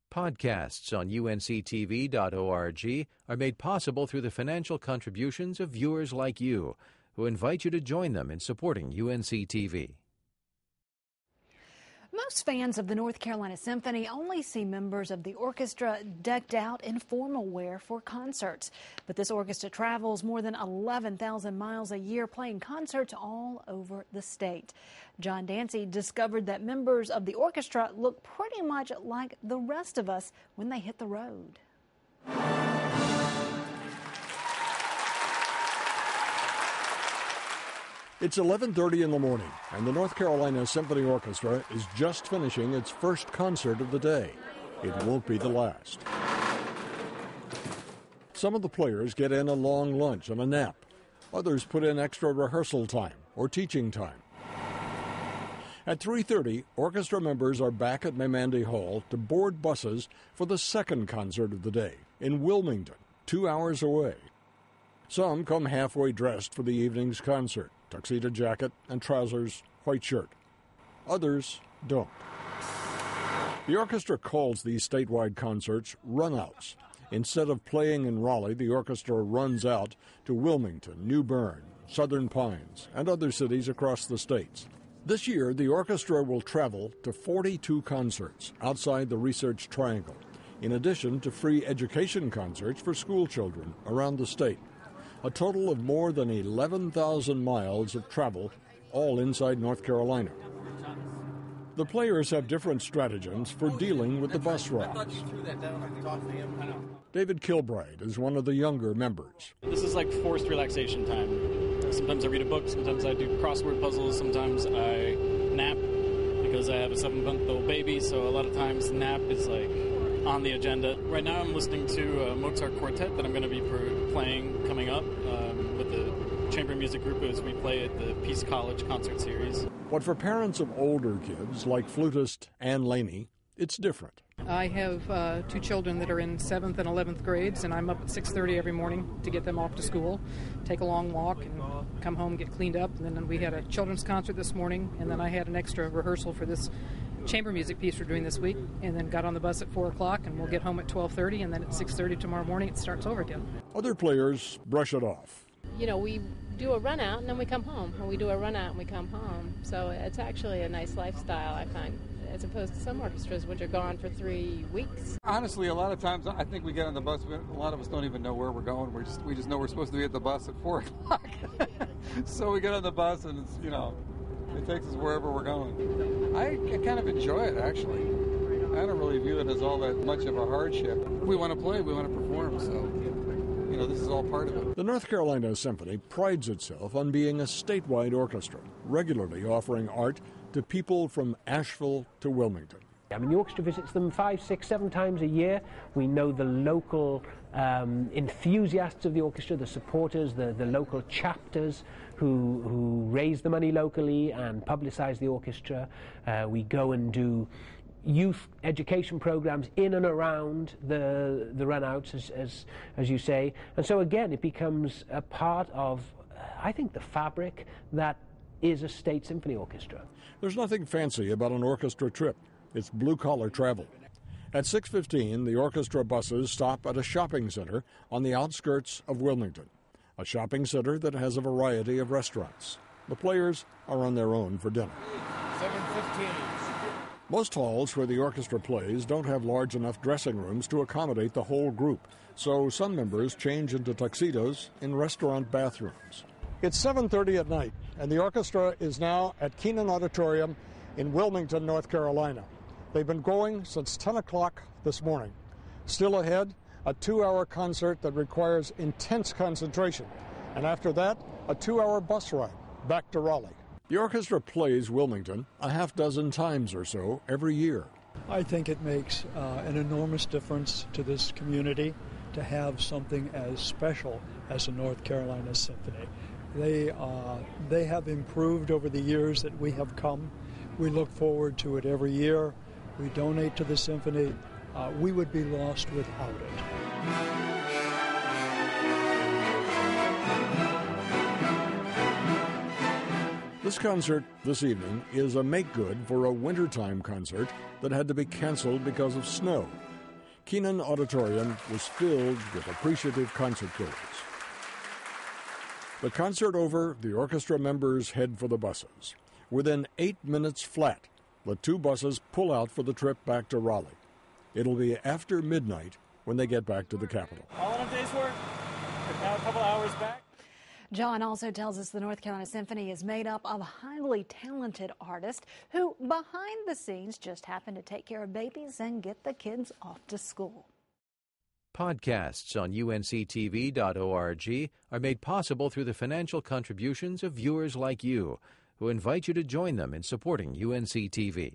Podcasts on UNC-TV.org are made possible through the financial contributions of viewers like you, who invite you to join them in supporting UNC-TV. Most fans of the North Carolina Symphony only see members of the orchestra decked out in formal wear for concerts. But this orchestra travels more than 11,000 miles a year playing concerts all over the state. John Dancy discovered that members of the orchestra look pretty much like the rest of us when they hit the road. It's 11:30 in the morning, and the North Carolina Symphony Orchestra is just finishing its first concert of the day. It won't be the last. Some of the players get in a long lunch and a nap. Others put in extra rehearsal time or teaching time. At 3:30, orchestra members are back at Mamandi Hall to board buses for the second concert of the day in Wilmington, 2 hours away. Some come halfway dressed for the evening's concert. Tuxedo jacket and trousers, white shirt. Others don't. The orchestra calls these statewide concerts runouts. Instead of playing in Raleigh, the orchestra runs out to Wilmington, New Bern, Southern Pines, and other cities across the states. This year, the orchestra will travel to 42 concerts outside the Research Triangle, in addition to free education concerts for school children around the state. A total of more than 11,000 miles of travel, all inside North Carolina. The players have different stratagems for dealing with the bus rides. David Kilbride is one of the younger members. This is like forced relaxation time. Sometimes I read a book, sometimes I do crossword puzzles, sometimes I nap because I have a 7-month-old baby, so a lot of times nap is like on the agenda. Right now I'm listening to a Mozart quartet that I'm going to be playing coming up with the chamber music group as we play at the Peace College concert series. But for parents of older kids, like flutist Ann Laney, it's different. I have 2 children that are in 7th and 11th grades, and I'm up at 6:30 every morning to get them off to school, take a long walk, and come home, get cleaned up. And then we had a children's concert this morning, and then I had an extra rehearsal for this chamber music piece we're doing this week, and then got on the bus at 4 o'clock, and we'll get home at 12:30, and then at 6:30 tomorrow morning it starts over again. Other players brush it off. You know, we do a run out and then we come home, and we do a run out and we come home. So it's actually a nice lifestyle, I find, as opposed to some orchestras which are gone for 3 weeks. Honestly, a lot of times I think we get on the bus, a lot of us don't even know where we're going. We just know we're supposed to be at the bus at 4 o'clock. So we get on the bus and it's, you know, it takes us wherever we're going. I kind of enjoy it, actually. I don't really view it as all that much of a hardship. We want to play, we want to perform, so, you know, this is all part of it. The North Carolina Symphony prides itself on being a statewide orchestra, regularly offering art to people from Asheville to Wilmington. I mean, the orchestra visits them 5, 6, 7 times a year. We know the local enthusiasts of the orchestra, the supporters, the local chapters who raise the money locally and publicize the orchestra. We go and do youth education programs in and around the runouts, as you say. And so, again, it becomes a part of, I think, the fabric that is a state symphony orchestra. There's nothing fancy about an orchestra trip. It's blue-collar travel. At 6:15, the orchestra buses stop at a shopping center on the outskirts of Wilmington, a shopping center that has a variety of restaurants. The players are on their own for dinner. 7:15. Most halls where the orchestra plays don't have large enough dressing rooms to accommodate the whole group, so some members change into tuxedos in restaurant bathrooms. It's 7:30 at night, and the orchestra is now at Keenan Auditorium in Wilmington, North Carolina. They've been going since 10 o'clock this morning. Still ahead, a 2-hour concert that requires intense concentration, and after that, a 2-hour bus ride back to Raleigh. The orchestra plays Wilmington a half dozen times or so every year. I think it makes an enormous difference to this community to have something as special as the North Carolina Symphony. They have improved over the years that we have come. We look forward to it every year. We donate to the symphony. We would be lost without it. This concert this evening is a make-good for a wintertime concert that had to be canceled because of snow. Keenan Auditorium was filled with appreciative concertgoers. The concert over, the orchestra members head for the buses. Within 8 minutes flat, the two buses pull out for the trip back to Raleigh. It'll be after midnight when they get back to the Capitol. All in a day's work. Now a couple hours back. John also tells us the North Carolina Symphony is made up of highly talented artists who, behind the scenes, just happen to take care of babies and get the kids off to school. Podcasts on UNC-TV.org are made possible through the financial contributions of viewers like you, who invite you to join them in supporting UNC-TV.